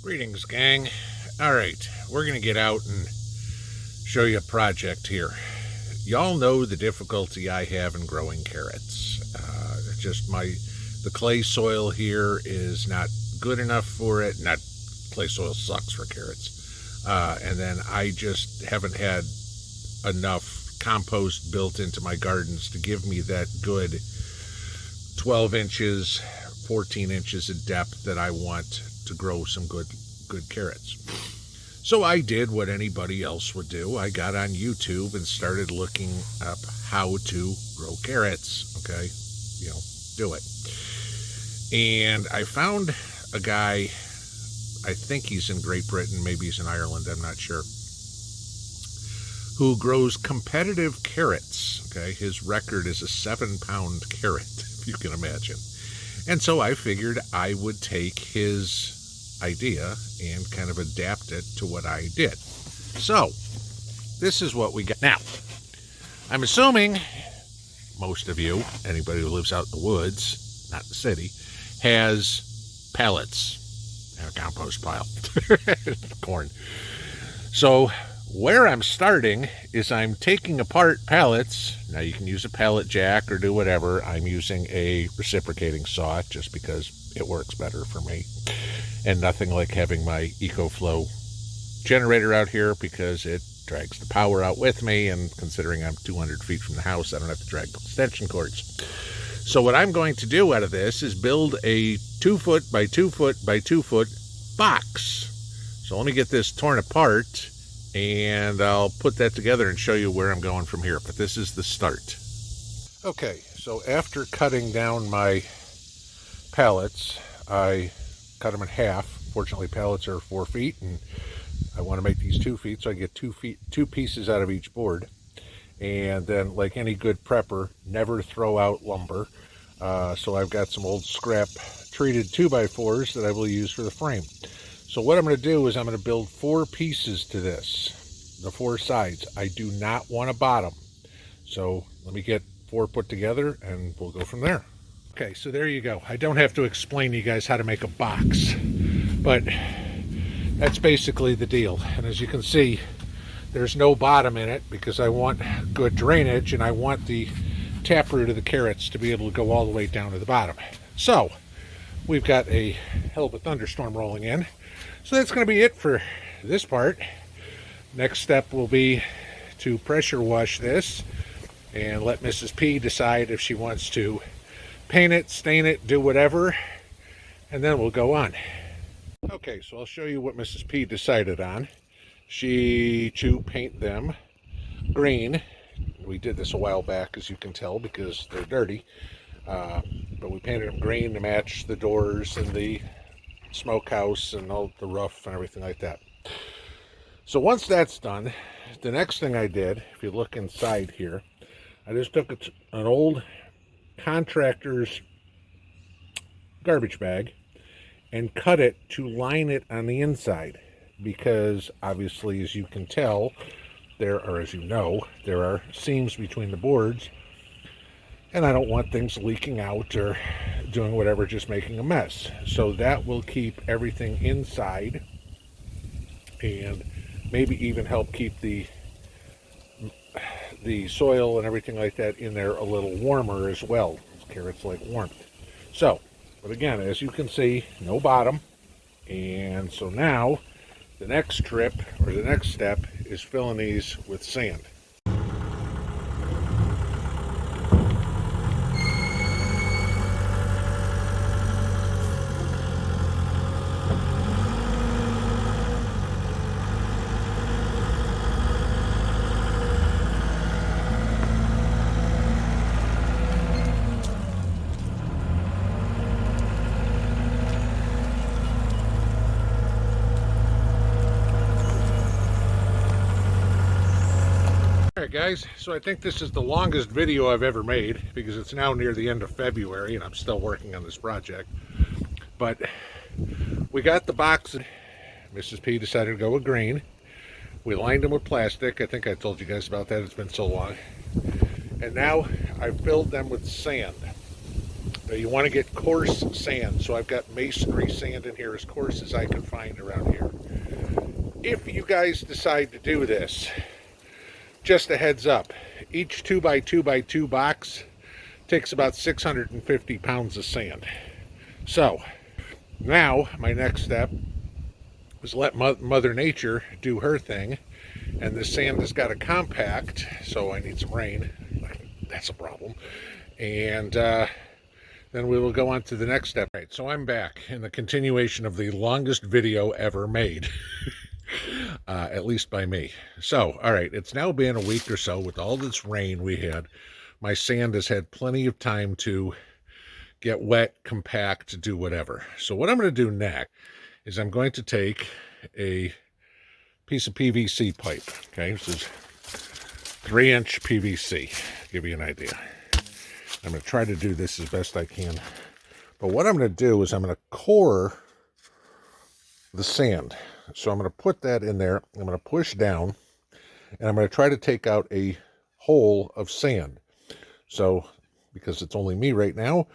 Greetings, gang. Alright, we're going to get out and show you a project here. Y'all know the difficulty I have in growing carrots. The clay soil here is not good enough for it. Clay soil sucks for carrots. And then I just haven't had enough compost built into my gardens to give me that good 12 inches, 14 inches in depth that I want to grow some good carrots. So I did what anybody else would do. I got on YouTube and started looking up how to grow carrots. Okay, do it. And I found a guy, I think he's in Great Britain, maybe he's in Ireland, I'm not sure, who grows competitive carrots. Okay, his record is a 7-pound carrot, if you can imagine. And so I figured I would take his idea and kind of adapt it to what I did. So this is what we got. Now, I'm assuming most of you, anybody who lives out in the woods, not the city, has pallets and a compost pile. Corn. So where I'm starting is I'm taking apart pallets. Now you can use a pallet jack or do whatever. I'm using a reciprocating saw just because it works better for me. And nothing like having my EcoFlow generator out here because it drags the power out with me, and considering I'm 200 feet from the house, I don't have to drag the extension cords. So what I'm going to do out of this is build a 2-foot by 2-foot by 2-foot box. So let me get this torn apart and I'll put that together and show you where I'm going from here. But this is the start. Okay, so after cutting down my pallets, I cut them in half. Fortunately, pallets are 4 feet, and I want to make these 2 feet, so I get 2 pieces out of each board. And then, like any good prepper, never throw out lumber. So I've got some old scrap treated 2x4s that I will use for the frame. So what I'm going to do is I'm going to build 4 pieces to this, the 4 sides. I do not want a bottom. So let me get 4 put together and we'll go from there. Okay, so there you go. I don't have to explain to you guys how to make a box, but that's basically the deal. And as you can see, there's no bottom in it because I want good drainage and I want the taproot of the carrots to be able to go all the way down to the bottom. So we've got a hell of a thunderstorm rolling in. So that's going to be it for this part. Next step will be to pressure wash this and let Mrs. P decide if she wants to paint it, stain it, do whatever, and then we'll go on. Okay, so I'll show you what Mrs. P decided on. She to paint them green. We did this a while back, as you can tell, because they're dirty. But we painted them green to match the doors and the smokehouse and all the roof and everything like that. So once that's done, the next thing I did, if you look inside here, I just took an old contractor's garbage bag and cut it to line it on the inside, because obviously, as you can tell, there are seams between the boards, and I don't want things leaking out or doing whatever, just making a mess. So that will keep everything inside and maybe even help keep the soil and everything like that in there a little warmer as well. Carrots like warmth. So, but again, as you can see, no bottom. And so now the next trip, or the next step, is filling these with sand. Alright guys, so I think this is the longest video I've ever made because it's now near the end of February and I'm still working on this project. But we got the box. Mrs. P decided to go with green. We lined them with plastic. I think I told you guys about that. It's been so long. And now I've filled them with sand. Now you want to get coarse sand, so I've got masonry sand in here as coarse as I can find around here. If you guys decide to do this, just a heads up, each 2x2x2 box takes about 650 pounds of sand. So now my next step is let Mother Nature do her thing, and this sand has got to compact, so I need some rain. That's a problem. And then we will go on to the next step. All right, so I'm back in the continuation of the longest video ever made. At least by me. So, all right, it's now been a week or so with all this rain we had. My sand has had plenty of time to get wet, compact, do whatever. So what I'm going to do next is I'm going to take a piece of PVC pipe. Okay, this is 3-inch PVC, to give you an idea. I'm going to try to do this as best I can. But what I'm going to do is I'm going to core the sand. So I'm going to put that in there. I'm going to push down, and I'm going to try to take out a hole of sand. So, because it's only me right now,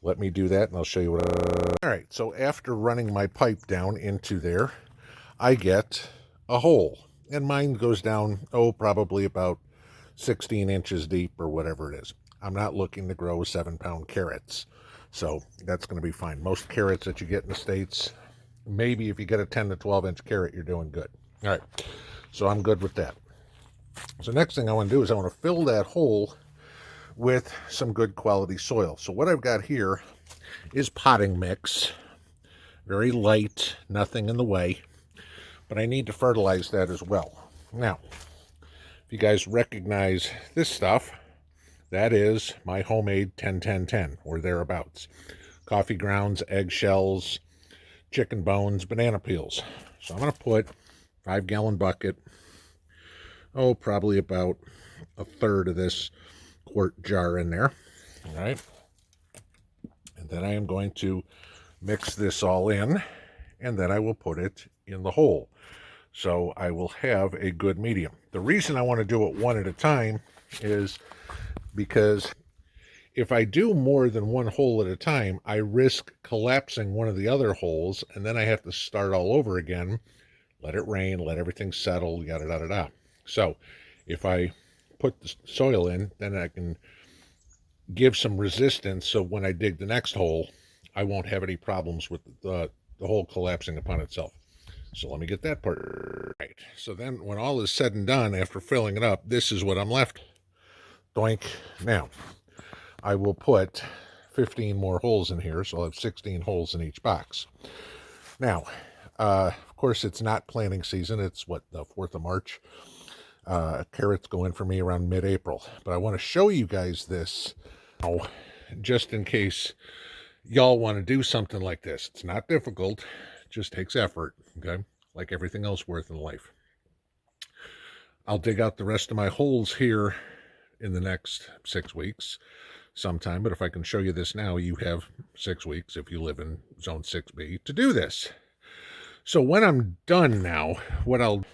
let me do that, and I'll show you what All right, so after running my pipe down into there, I get a hole. And mine goes down, probably about 16 inches deep or whatever it is. I'm not looking to grow 7-pound carrots. So that's going to be fine. Most carrots that you get in the States, maybe if you get a 10 to 12-inch carrot, you're doing good. All right, so I'm good with that. So next thing I want to do is I want to fill that hole with some good quality soil. So what I've got here is potting mix. Very light, nothing in the way. But I need to fertilize that as well. Now, if you guys recognize this stuff, that is my homemade 10-10-10 or thereabouts. Coffee grounds, eggshells, chicken bones, banana peels. So I'm going to put 5-gallon bucket, probably about a third of this quart jar in there. All right. And then I am going to mix this all in, and then I will put it in the hole. So I will have a good medium. The reason I want to do it one at a time is because if I do more than one hole at a time, I risk collapsing one of the other holes, and then I have to start all over again, let it rain, let everything settle, yada, yada, yada. So if I put the soil in, then I can give some resistance, so when I dig the next hole, I won't have any problems with the hole collapsing upon itself. So let me get that part right. So then when all is said and done, after filling it up, this is what I'm left. Doink. Now, I will put 15 more holes in here, so I'll have 16 holes in each box. Now, of course, it's not planting season. It's, the 4th of March. Carrots go in for me around mid-April. But I want to show you guys this, just in case y'all want to do something like this. It's not difficult. It just takes effort, okay? Like everything else worth in life. I'll dig out the rest of my holes here in the next 6 weeks sometime, but if I can show you this now, you have 6 weeks if you live in zone 6B to do this. So when I'm done now, what I'll do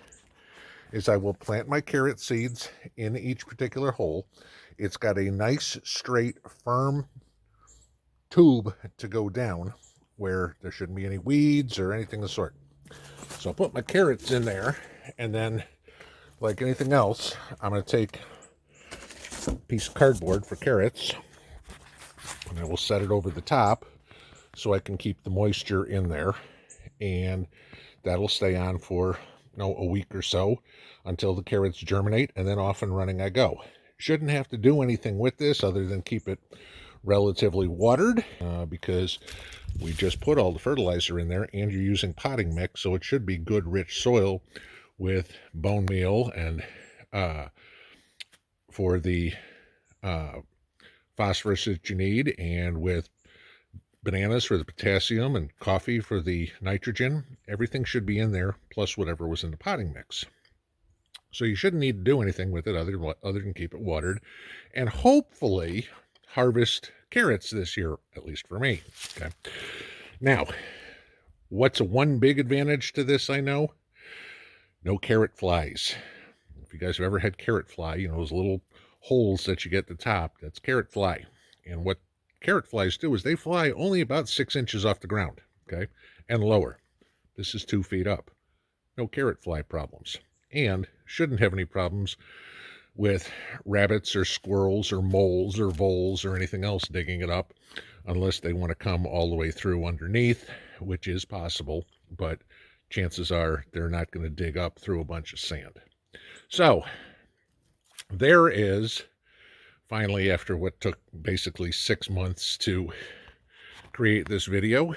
is I will plant my carrot seeds in each particular hole. It's got a nice, straight, firm tube to go down where there shouldn't be any weeds or anything of the sort. So I'll put my carrots in there, and then, like anything else, I'm going to take a piece of cardboard for carrots, and I will set it over the top so I can keep the moisture in there, and that'll stay on for a week or so until the carrots germinate, and then off and running I go. Shouldn't have to do anything with this other than keep it relatively watered, because we just put all the fertilizer in there, and you're using potting mix, so it should be good rich soil with bone meal and for the phosphorus that you need, and with bananas for the potassium and coffee for the nitrogen. Everything should be in there, plus whatever was in the potting mix. So you shouldn't need to do anything with it other than keep it watered, and hopefully harvest carrots this year, at least for me. Okay. Now, what's one big advantage to this I know? No carrot flies. If you guys have ever had carrot fly, those little holes that you get at the top, that's carrot fly. And what carrot flies do is they fly only about 6 inches off the ground, okay, and lower. This is 2 feet up. No carrot fly problems. And shouldn't have any problems with rabbits or squirrels or moles or voles or anything else digging it up, unless they want to come all the way through underneath, which is possible, but chances are they're not going to dig up through a bunch of sand. So there is, finally, after what took basically 6 months to create this video,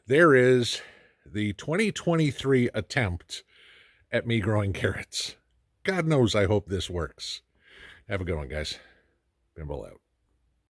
there is the 2023 attempt at me growing carrots. God knows I hope this works. Have a good one, guys. Pinball out.